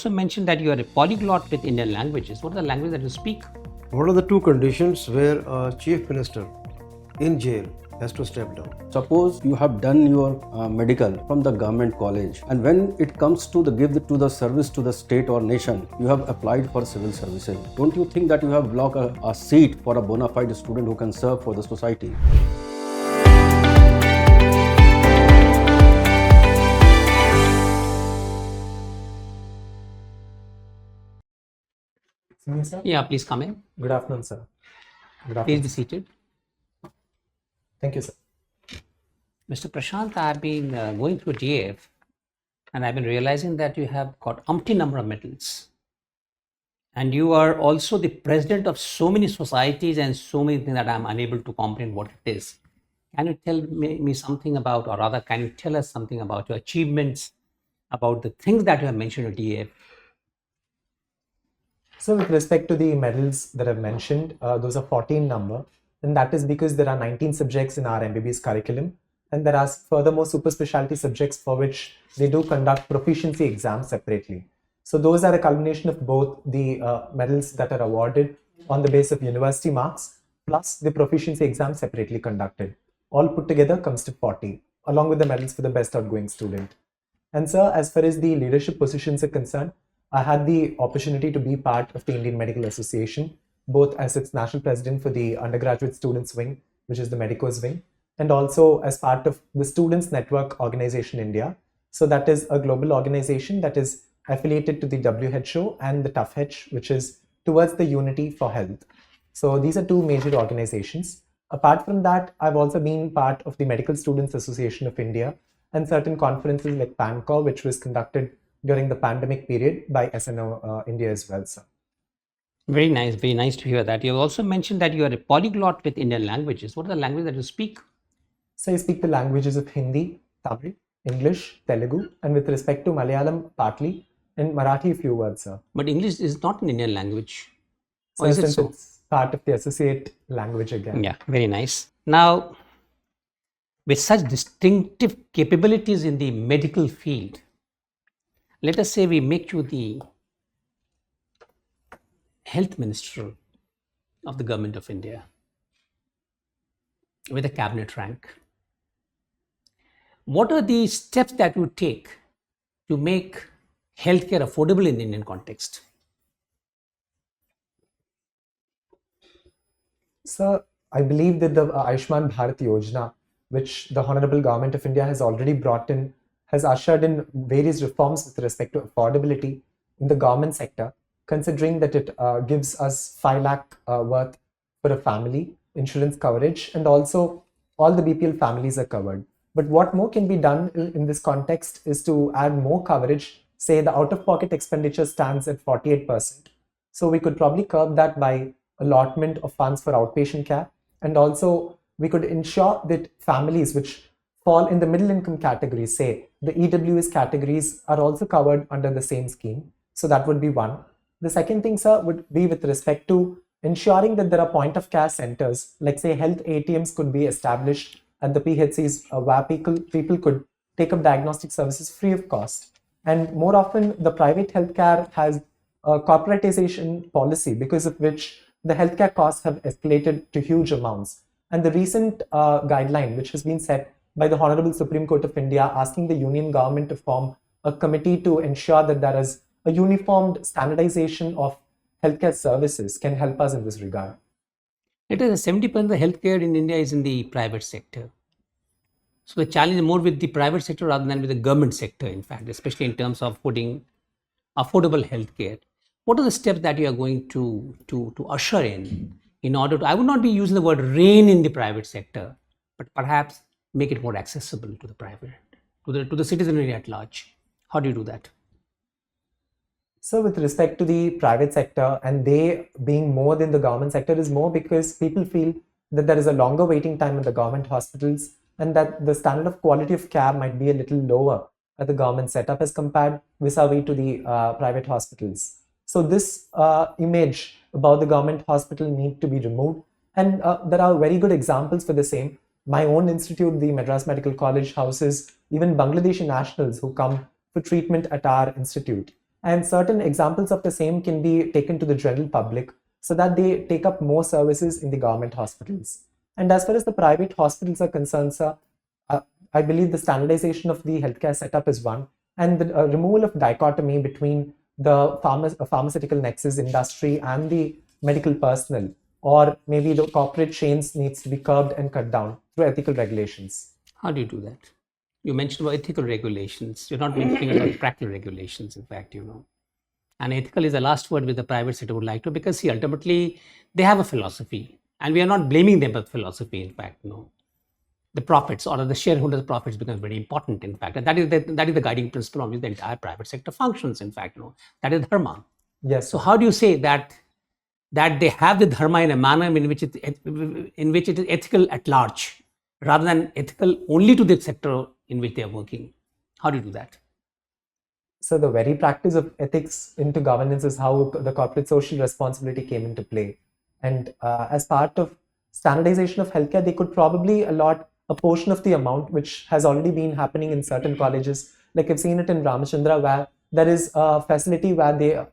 Also mentioned that you are a polyglot with Indian languages. What are the languages that you speak? What are the two conditions where a chief minister in jail has to step down? Suppose you have done your medical from the government college, and when it comes to the the service to the state or nation, you have applied for civil services. Don't you think that you have blocked a seat for a bona fide student who can serve for the society? Sir? Yeah, please come in. Good afternoon, sir. Good Please afternoon. be seated. Thank you, sir. Mr. Prashanth, I've been going through DF and I've been realizing that you have got umpty number of medals. And you are also the president of so many societies and so many things that I'm unable to comprehend what it is. Can you tell me something about, or rather, can you tell us something about your achievements, about the things that you have mentioned at DF? So with respect to the medals that I've mentioned, those are 14 number, and that is because there are 19 subjects in our MBBS curriculum, and there are furthermore super specialty subjects for which they do conduct proficiency exams separately. So those are a culmination of both the medals that are awarded on the basis of university marks plus the proficiency exam separately conducted. All put together comes to 40, along with the medals for the best outgoing student. And sir, as far as the leadership positions are concerned, I had the opportunity to be part of the Indian Medical Association, both as its national president for the undergraduate students wing, which is the Medicos wing, and also as part of the Students Network Organization India. So that is a global organization that is affiliated to the WHO and the TOPPER, which is towards the unity for health. So these are two major organizations. Apart from that, I've also been part of the Medical Students Association of India and certain conferences like PANCOR, which was conducted during the pandemic period by SNO India as well, sir. Very nice to hear that. You have also mentioned that you are a polyglot with Indian languages. What are the languages that you speak? So I speak the languages of Hindi, Tamil, English, Telugu, and with respect to Malayalam, partly, and Marathi, a few words, sir. But English is not an Indian language. So Or is it since so? it's part of the associate language again. Yeah, very nice. Now, with such distinctive capabilities in the medical field, let us say we make you the health minister of the government of India with a cabinet rank. What are the steps that you take to make healthcare affordable in the Indian context? Sir, I believe that the Ayushman Bharat Yojana, which the Honorable Government of India has already brought in, has ushered in various reforms with respect to affordability in the government sector, considering that it gives us 5 lakh worth for a family insurance coverage, and also all the BPL families are covered. But what more can be done in this context is to add more coverage. Say the out-of-pocket expenditure stands at 48%. So we could probably curb that by allotment of funds for outpatient care, and also we could ensure that families which fall in the middle income categories, say the EWS categories, are also covered under the same scheme. So that would be one. The second thing, sir, would be with respect to ensuring that there are point of care centers, like say health ATMs could be established at the PHCs where people could take up diagnostic services free of cost. And more often, the private healthcare has a corporatization policy, because of which the healthcare costs have escalated to huge amounts. And the recent guideline, which has been set by the Honorable Supreme Court of India, asking the union government to form a committee to ensure that there is a uniformed standardization of healthcare services, can help us in this regard. It is 70% of the healthcare in India is in the private sector. So the challenge is more with the private sector rather than with the government sector, in fact, especially in terms of putting affordable healthcare. What are the steps that you are going to usher in order to, I would not be using the word rein in the private sector, but perhaps make it more accessible to the private, to the citizenry at large? How do you do that? So with respect to the private sector, and they being more than the government sector, is more because people feel that there is a longer waiting time in the government hospitals, and that the standard of quality of care might be a little lower at the government setup as compared vis-a-vis to the private hospitals. So this image about the government hospital need to be removed, and there are very good examples for the same. My own institute, the Madras Medical College, houses even Bangladeshi nationals who come for treatment at our institute. And certain examples of the same can be taken to the general public so that they take up more services in the government hospitals. And as far as the private hospitals are concerned, sir, I believe the standardization of the healthcare setup is one, and the removal of dichotomy between the pharmaceutical nexus industry and the medical personnel, or maybe the corporate chains, needs to be curbed and cut down through ethical regulations. How do you do that? You mentioned about ethical regulations. You're not mentioning about practical regulations, in fact, And ethical is the last word which the private sector would like to, because see, ultimately they have a philosophy, and we are not blaming them for philosophy, in fact, The profits or the shareholders' profits become very important, in fact. And that is the guiding principle on which the entire private sector functions, in fact, That is dharma. Yes. So how do you say that they have the dharma in a manner in which it is ethical at large, rather than ethical only to the sector in which they are working? How do you do that? So the very practice of ethics into governance is how the corporate social responsibility came into play. And as part of standardization of healthcare, they could probably allot a portion of the amount, which has already been happening in certain colleges. Like I've seen it in Ramachandra, where there is a facility where they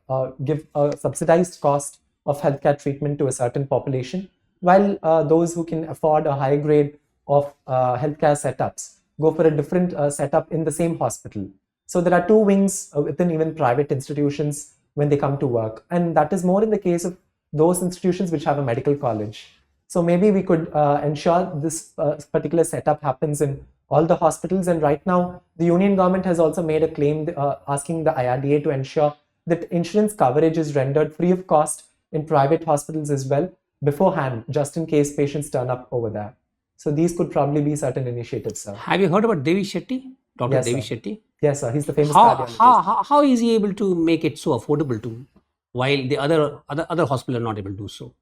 give a subsidized cost of healthcare treatment to a certain population, while those who can afford a high grade of healthcare setups go for a different setup in the same hospital. So there are two wings within even private institutions when they come to work. And that is more in the case of those institutions which have a medical college. So maybe we could ensure this particular setup happens in all the hospitals. And right now, the union government has also made a claim asking the IRDA to ensure that insurance coverage is rendered free of cost in private hospitals as well beforehand, just in case patients turn up over there. So these could probably be certain initiatives, sir. Have you heard about Devi Shetty? Dr. Yes, Devi sir. Shetty? Yes, sir. He's the famous cardiologist. How is he able to make it so affordable to, while the other hospitals are not able to do so?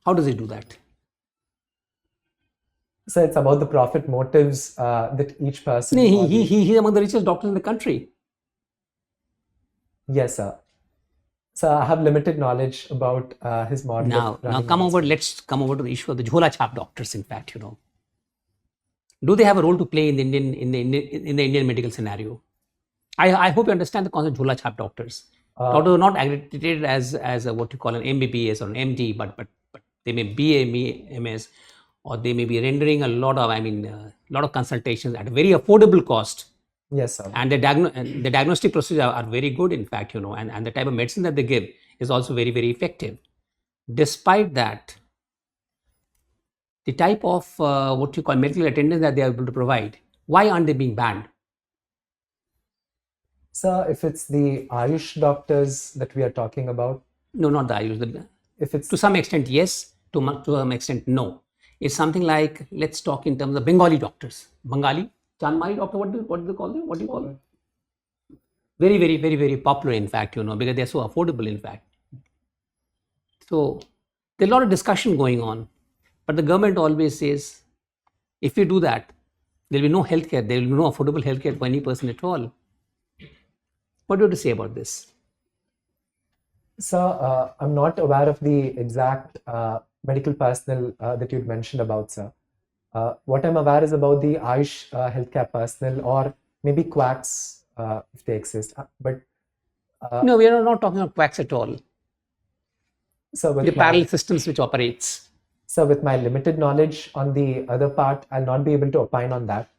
How does he do that? So it's about the profit motives that each person. He's among the richest doctors in the country. Yes, sir. So I have limited knowledge about his model. Now let's come over to the issue of the Jhola Chap doctors, in fact, Do they have a role to play in the Indian medical scenario? I hope you understand the concept of Jhola Chap doctors. Doctors are not accredited as what you call an MBBS or an MD, but they may be MS, or they may be rendering a lot of consultations at a very affordable cost. Yes, sir. And the diagnostic procedures are very good, in fact, and the type of medicine that they give is also very, very effective. Despite that, the type of what you call medical attendance that they are able to provide, why aren't they being banned? Sir, if it's the Ayush doctors that we are talking about. No, not the Ayush. If it's to some extent, yes. To some extent, no. It's something like, let's talk in terms of Bengali doctors. Bengali? Chanmari doctor, what do they call them? What do you call them? Very, very, very, very popular, in fact, because they're so affordable, in fact. So there's a lot of discussion going on. But the government always says, if we do that, there will be no healthcare, there will be no affordable healthcare for any person at all. What do you have to say about this? Sir, I'm not aware of the exact medical personnel that you'd mentioned about, sir. What I'm aware is about the Ayush healthcare personnel, or maybe quacks if they exist. No, we are not talking about quacks at all. So the parallel systems which operates. So with my limited knowledge on the other part, I'll not be able to opine on that.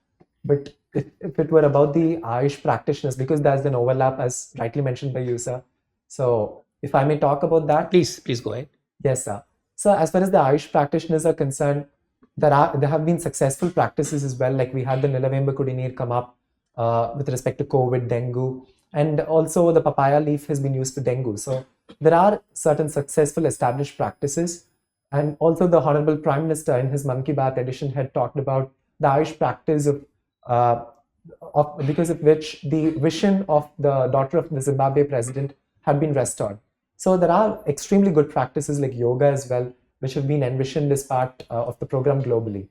But if it were about the Ayush practitioners, because there's an overlap, as rightly mentioned by you, sir. So if I may talk about that. Please go ahead. Yes, sir. So as far as the Ayush practitioners are concerned, there have been successful practices as well. Like we had the Nilavemba Kudineer come up with respect to COVID, dengue, and also the papaya leaf has been used for dengue. So there are certain successful established practices. And also the Honorable Prime Minister in his Mann Ki Baat edition had talked about the Ayush practice because of which the vision of the daughter of the Zimbabwe president had been restored. So there are extremely good practices like yoga as well, which have been envisioned as part of the program globally.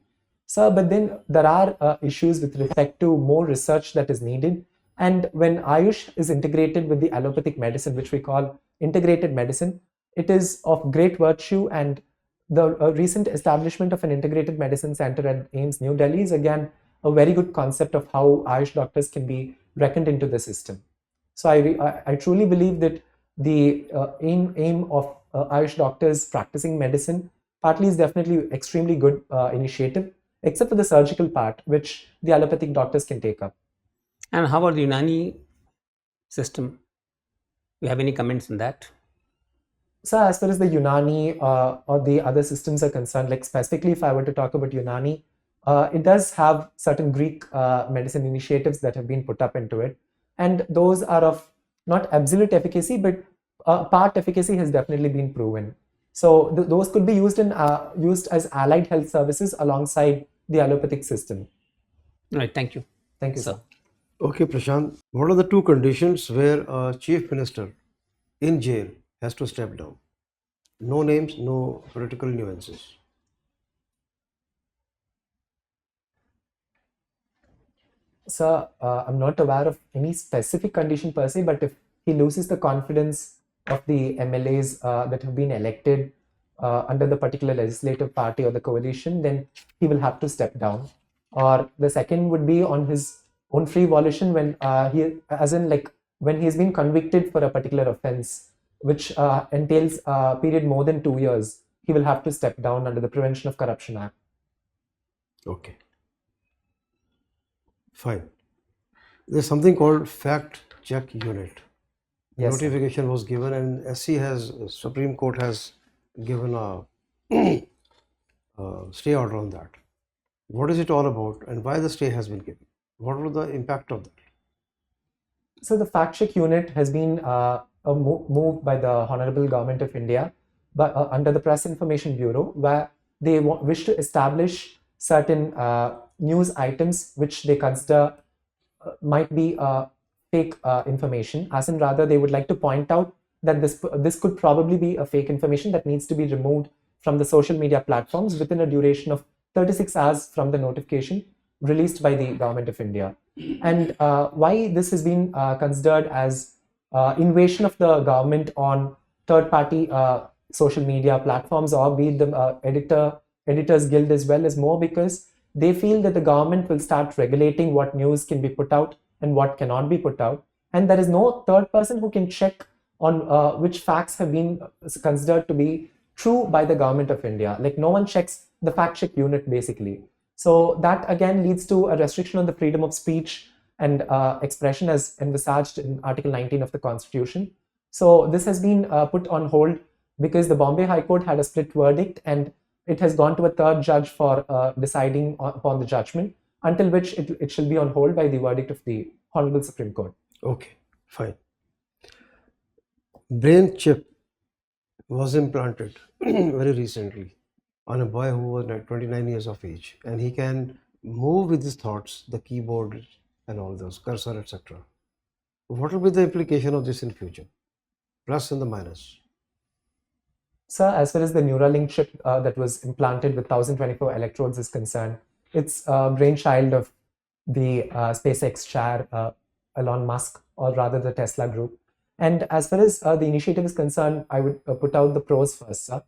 So, but then there are issues with respect to more research that is needed. And when Ayush is integrated with the allopathic medicine, which we call integrated medicine, it is of great virtue. And the recent establishment of an integrated medicine center at AIIMS New Delhi is again a very good concept of how Ayush doctors can be reckoned into the system. So I truly believe that the aim of Ayush doctors practicing medicine partly is definitely extremely good initiative, except for the surgical part, which the allopathic doctors can take up. And how about the Unani system? You have any comments on that? So as far as the Unani or the other systems are concerned, like specifically if I were to talk about Unani, it does have certain Greek medicine initiatives that have been put up into it. And those are of not absolute efficacy, but part efficacy has definitely been proven. So those could be used as allied health services alongside the allopathic system. All right, thank you. Thank you, Sir. sir. Okay, Prashant, what are the two conditions where a chief minister in jail has to step down? No names, no political nuances. Sir, I'm not aware of any specific condition per se, but if he loses the confidence of the MLAs that have been elected under the particular legislative party or the coalition, then he will have to step down. Or the second would be on his own free volition when as in like when he's been convicted for a particular offense, which entails a period more than 2 years, he will have to step down under the Prevention of Corruption Act. Okay. Fine. There's something called fact check unit. Yes, sir. Notification was given, and Supreme Court has given a stay order on that. What is it all about, and why the stay has been given? What was the impact of that? So the fact check unit has been a move by the Honorable Government of India, but under the Press Information Bureau, where they wish to establish certain news items which they consider might be fake information. As in, rather, they would like to point out that this could probably be a fake information that needs to be removed from the social media platforms within a duration of 36 hours from the notification released by the Government of India. And why this has been considered as invasion of the government on third-party social media platforms, or be it the editors guild as well, is more because they feel that the government will start regulating what news can be put out and what cannot be put out, and there is no third person who can check on which facts have been considered to be true by the Government of India. Like, no one checks the fact check unit basically. So that again leads to a restriction on the freedom of speech and expression as envisaged in Article 19 of the Constitution. So this has been put on hold because the Bombay High Court had a split verdict, and it has gone to a third judge for deciding upon the judgment, until which it shall be on hold by the verdict of the Honorable Supreme Court. Okay, fine. Brain chip was implanted very recently on a boy who was 29 years of age, and he can move with his thoughts, the keyboard and all those, cursor, etc. What will be the implication of this in future? Plus and the minus. Sir, as far as the Neuralink chip that was implanted with 1024 electrodes is concerned, it's a brainchild of the SpaceX chair, Elon Musk, or rather the Tesla group. And as far as the initiative is concerned, I would put out the pros first, sir.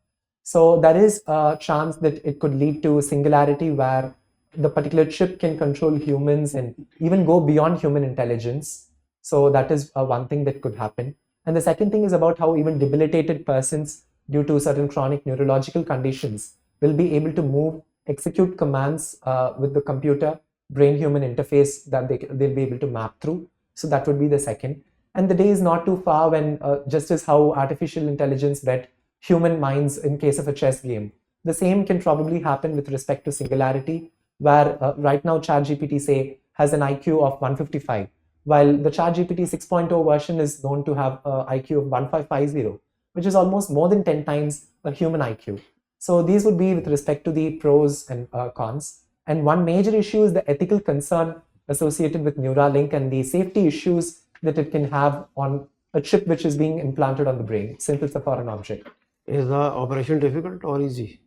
So there is a chance that it could lead to singularity, where the particular chip can control humans and even go beyond human intelligence. So that is one thing that could happen. And the second thing is about how even debilitated persons, due to certain chronic neurological conditions, will be able to move, execute commands with the computer brain-human interface that they'll be able to map through. So that would be the second. And the day is not too far when, just as how artificial intelligence read human minds in case of a chess game, the same can probably happen with respect to singularity, where right now ChatGPT, say, has an IQ of 155, while the ChatGPT 6.0 version is known to have an IQ of 1550, which is almost more than 10 times a human IQ. So these would be with respect to the pros and cons. And one major issue is the ethical concern associated with Neuralink and the safety issues that it can have on a chip which is being implanted on the brain, since it's a foreign object. Is the operation difficult or easy?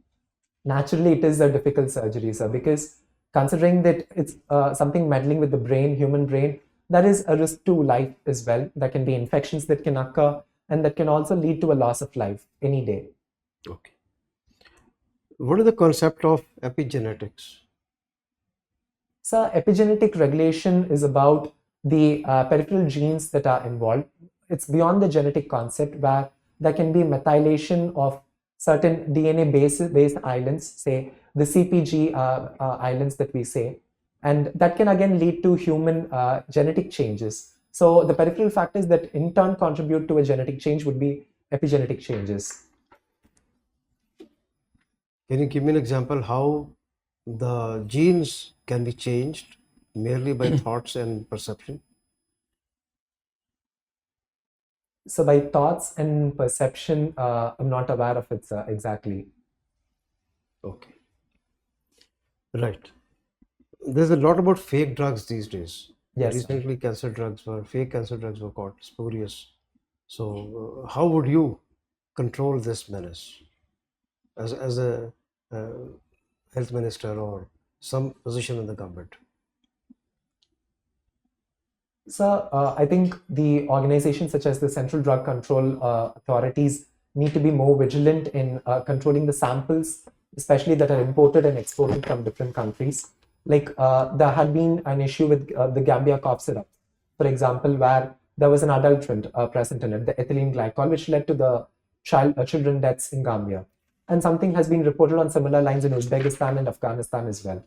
Naturally, it is a difficult surgery, sir, because considering that it's something meddling with the brain, human brain, there is a risk to life as well. There can be infections that can occur, and that can also lead to a loss of life any day. Okay. What is the concept of epigenetics? So epigenetic regulation is about the peripheral genes that are involved, it's beyond the genetic concept, where there can be methylation of certain DNA-based islands, say the CPG islands that we say, and that can again lead to human genetic changes. So the peripheral factors that in turn contribute to a genetic change would be epigenetic changes. Can you give me an example how the genes can be changed merely by thoughts and perception? So by thoughts and perception, I'm not aware of it exactly. Okay. Right. There's a lot about fake drugs these days. Yes. Recently, fake cancer drugs were caught spurious. So, how would you control this menace as a health minister or some position in the government? So I think the organizations such as the Central Drug Control Authorities need to be more vigilant in controlling the samples, especially that are imported and exported from different countries. Like there had been an issue with the Gambia cough syrup, for example, where there was an adulterant present in it, the ethylene glycol, which led to the children deaths in Gambia. And something has been reported on similar lines in Uzbekistan and Afghanistan as well.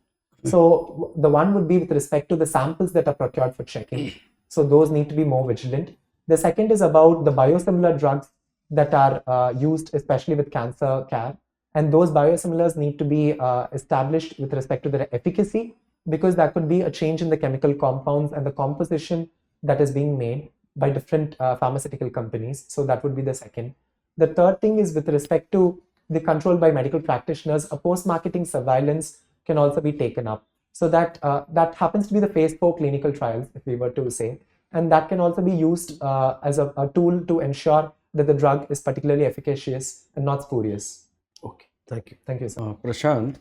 So the one would be with respect to the samples that are procured for checking. So those need to be more vigilant. The second is about the biosimilar drugs that are used, especially with cancer care. And those biosimilars need to be established with respect to their efficacy, because that could be a change in the chemical compounds and the composition that is being made by different pharmaceutical companies. So that would be the second. The third thing is with respect to the control by medical practitioners, a post-marketing surveillance can also be taken up. So that that happens to be the phase 4 clinical trials, if we were to say, and that can also be used as a tool to ensure that the drug is particularly efficacious and not spurious. Okay, thank you. Thank you, sir. Prashanth,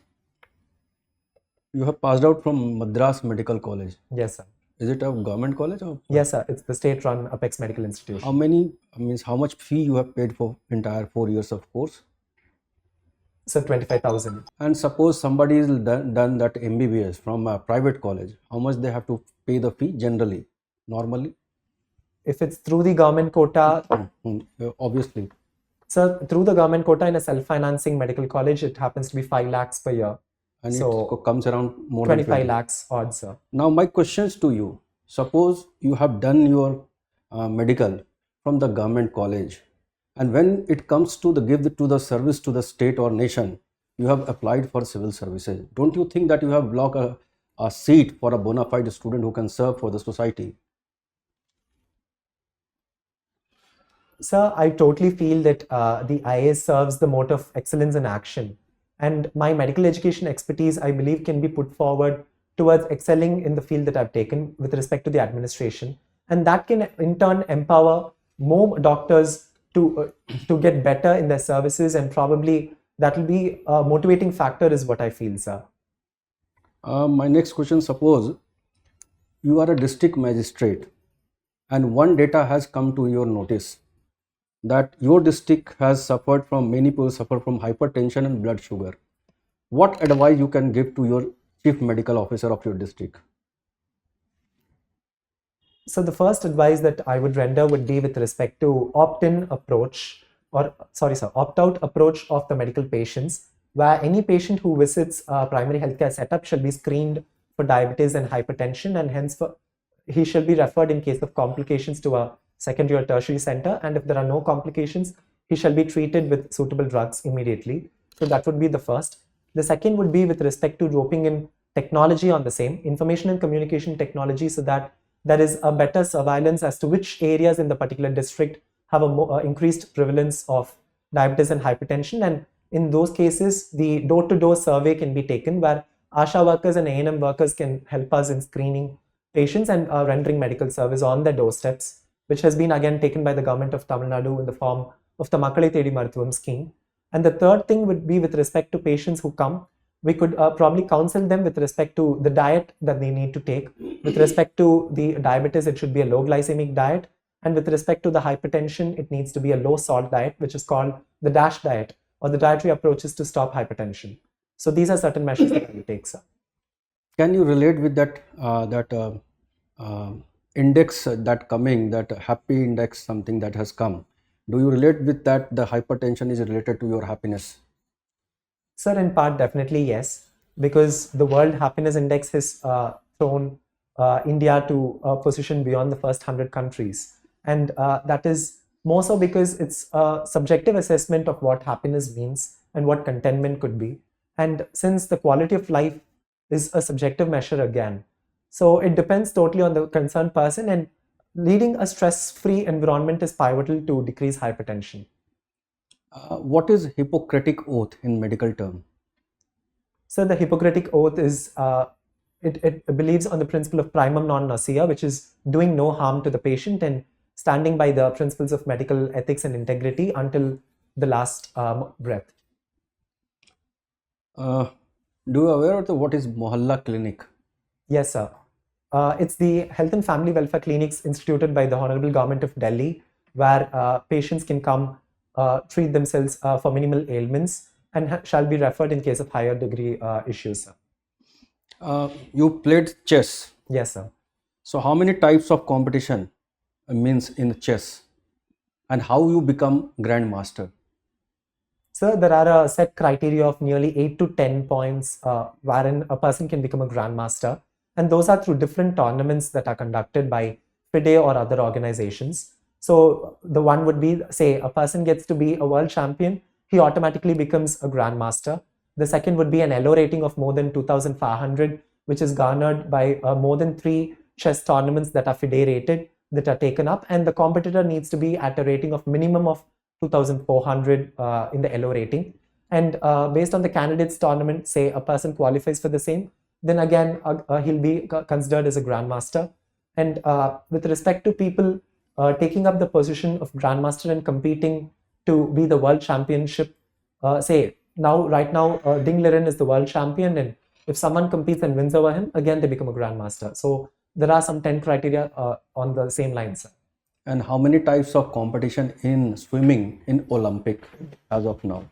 you have passed out from Madras Medical College. Yes, sir. Is it a government college or? Yes, sir. It's the state-run Apex Medical Institution. How much fee you have paid for entire 4 years of course? So 25,000. And suppose somebody is done that MBBS from a private college, how much they have to pay the fee generally, normally? If it's through the government quota, Obviously. so through the government quota in a self-financing medical college, it happens to be 5 lakhs per year. And So, it comes around more 25 than 20 lakhs odd, sir. Now my questions to you, suppose you have done your medical from the government college, and when it comes to give the service to the state or nation, you have applied for civil services. Don't you think that you have blocked a seat for a bona fide student who can serve for the society? Sir, I totally feel that the IAS serves the motto of excellence in action. And my medical education expertise, I believe, can be put forward towards excelling in the field that I've taken with respect to the administration. And that can in turn empower more doctors to get better in their services, and probably that will be a motivating factor is what I feel, sir. My next question, suppose you are a district magistrate and one data has come to your notice that your district has suffered from, many people suffer from hypertension and blood sugar. What advice you can give to your chief medical officer of your district? So the first advice that I would render would be with respect to opt-in approach, or opt-out approach of the medical patients, where any patient who visits a primary healthcare setup shall be screened for diabetes and hypertension, and hence he shall be referred in case of complications to a secondary or tertiary center, and if there are no complications, he shall be treated with suitable drugs immediately. So that would be the first. The second would be with respect to roping in technology on the same, information and communication technology, so that there is a better surveillance as to which areas in the particular district have a more increased prevalence of diabetes and hypertension. And in those cases, the door-to-door survey can be taken, where ASHA workers and A&M workers can help us in screening patients and rendering medical service on their doorsteps, which has been again taken by the government of Tamil Nadu in the form of the Makkale Thedi Maruthuvam scheme. And the third thing would be with respect to patients who come, we could probably counsel them with respect to the diet that they need to take. With respect to the diabetes, it should be a low glycemic diet. And with respect to the hypertension, it needs to be a low salt diet, which is called the DASH diet, or the dietary approaches to stop hypertension. So these are certain measures that I will take, sir. Can you relate with that index that coming, that happy index, something that has come, do you relate with that the hypertension is related to your happiness? Sir, in part, definitely yes, because the World Happiness Index has thrown India to a position beyond the first 100 countries. And that is more so because it's a subjective assessment of what happiness means and what contentment could be. And since the quality of life is a subjective measure again, so it depends totally on the concerned person, and leading a stress-free environment is pivotal to decrease hypertension. What is Hippocratic oath in medical term? So the Hippocratic Oath is, it believes on the principle of primum non nocere, which is doing no harm to the patient and standing by the principles of medical ethics and integrity until the last breath. Do you aware of what is Mohalla Clinic? Yes, sir. It's the health and family welfare clinics instituted by the Honorable Government of Delhi, where patients can come treat themselves for minimal ailments and shall be referred in case of higher degree issues, sir. You played chess. Yes, sir. So how many types of competition means in chess, and how you become grandmaster? So there are a set criteria of nearly 8 to 10 points wherein a person can become a grandmaster, and those are through different tournaments that are conducted by FIDE or other organizations. So the one would be, say, a person gets to be a world champion, he automatically becomes a grandmaster. The second would be an ELO rating of more than 2,500, which is garnered by more than 3 chess tournaments that are FIDE rated, that are taken up, and the competitor needs to be at a rating of minimum of 2,400 in the ELO rating. And based on the candidates tournament, say a person qualifies for the same, then again he'll be considered as a grandmaster. And with respect to people taking up the position of grandmaster and competing to be the world championship, say right now Ding Liren is the world champion, and if someone competes and wins over him, again they become a grandmaster. So there are some 10 criteria on the same lines. And how many types of competition in swimming in Olympic as of now?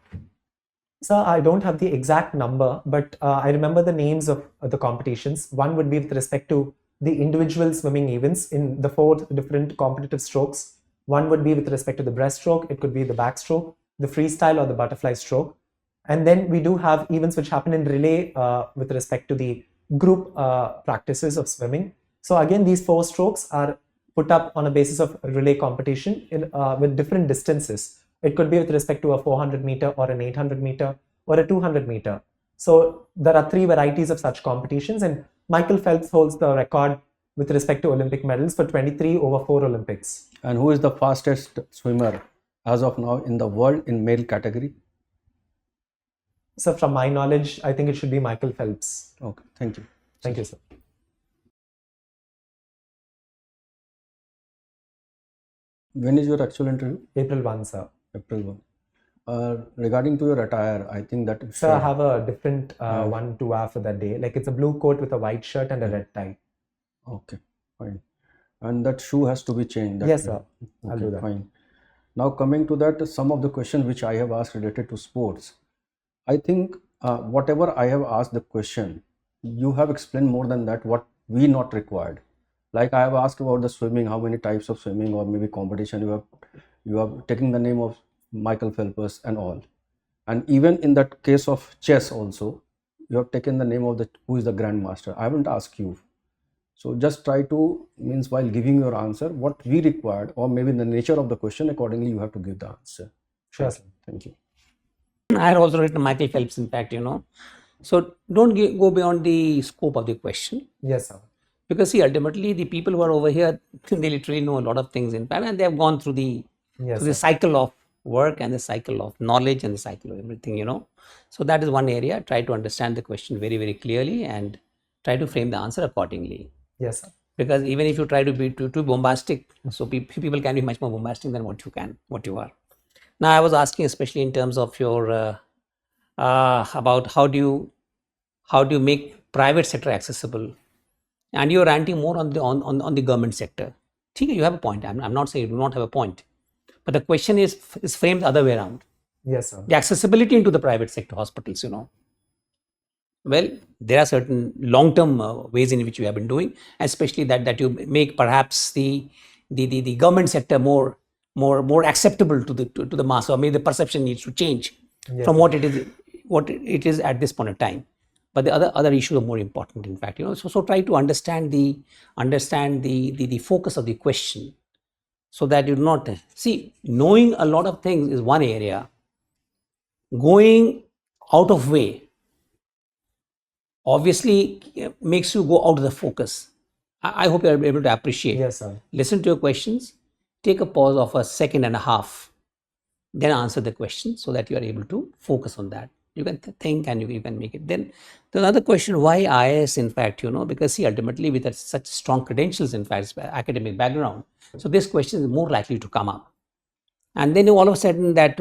So I don't have the exact number, but I remember the names of the competitions. One would be with respect to the individual swimming events in the 4 different competitive strokes. One would be with respect to the breaststroke, it could be the backstroke, the freestyle, or the butterfly stroke. And then we do have events which happen in relay with respect to the group practices of swimming. So again, these 4 strokes are put up on a basis of relay competition with different distances. It could be with respect to a 400 meter or an 800 meter or a 200 meter. So there are 3 varieties of such competitions, and Michael Phelps holds the record with respect to Olympic medals for 23 over 4 Olympics. And who is the fastest swimmer as of now in the world in male category? So from my knowledge, I think it should be Michael Phelps. Okay, thank you. Thank you, sir. When is your actual interview? April 1, sir. April 1. Regarding to your attire, I think that... Sir, I have a different one to wear for that day. Like it's a blue coat with a white shirt and a red tie. Okay, fine. And that shoe has to be changed. Yes, sir. Okay, I'll do that. fine. Now coming to that, some of the questions which I have asked related to sports. I think whatever I have asked the question, you have explained more than that what we not required. Like I have asked about the swimming, how many types of swimming or maybe competition you have taken the name of Michael Phelps and all. And even in that case of chess also, you have taken the name of who is the grandmaster. I haven't asked you. So just try to, means while giving your answer, what we required or maybe the nature of the question, accordingly you have to give the answer. Sure, sir. Thank you. I had also written Michael Phelps, in fact, So don't go beyond the scope of the question. Yes, sir. Because see, ultimately, the people who are over here, they literally know a lot of things, in fact, and they have gone through the cycle of work and the cycle of knowledge and the cycle of everything, So that is one area. Try to understand the question very, very clearly and try to frame the answer accordingly. Yes, sir. Because even if you try to be too bombastic, so people can be much more bombastic than what you are. Now, I was asking, especially in terms of your about how do you make private sector accessible, and you're ranting more on the government sector. Okay, you have a point. I'm not saying you do not have a point, but the question is framed the other way around. Yes, sir. The accessibility into the private sector hospitals, Well, there are certain long-term ways in which we have been doing, especially that you make perhaps the government sector more acceptable to the mass, or maybe the perception needs to change Yes, from sir. what it is at this point of time. But the other issues are more important, in fact. So try to understand the focus of the question, so that you do not see, knowing a lot of things is one area. Going out of way obviously makes you go out of the focus. I hope you are able to appreciate. Yes, sir. Listen to your questions, take a pause of a second and a half, then answer the question, so that you are able to focus on that. You can think, and you can make it. Then the other question, why IAS, in fact, because see, ultimately with such strong credentials, in fact, academic background, so this question is more likely to come up. And then all of a sudden that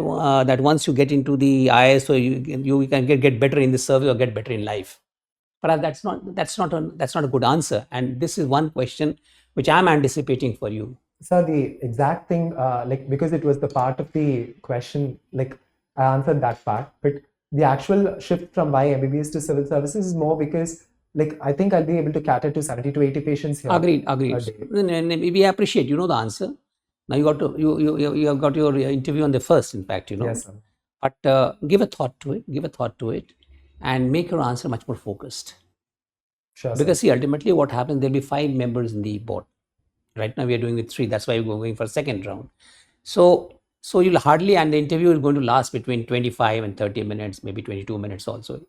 once you get into the IAS, so you can get better in the service or get better in life. Perhaps that's not a good answer. And this is one question which I'm anticipating for you. So the exact thing, like, because it was the part of the question, like, I answered that part, but the actual shift from why MBBS to civil services is more because, like, I think I'll be able to cater to 70 to 80 patients here. Agreed. a day. And we appreciate, the answer. Now you have got your interview on the first, in fact, Yes, sir. But give a thought to it, and make your answer much more focused. Sure, sir. Because see, ultimately what happens, there'll be 5 members in the board. Right now we are doing with 3. That's why we're going for a second round. So you'll hardly, and the interview is going to last between 25 and 30 minutes, maybe 22 minutes also.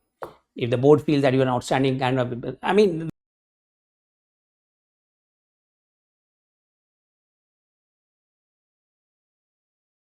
If the board feels that you're an outstanding kind of, I mean,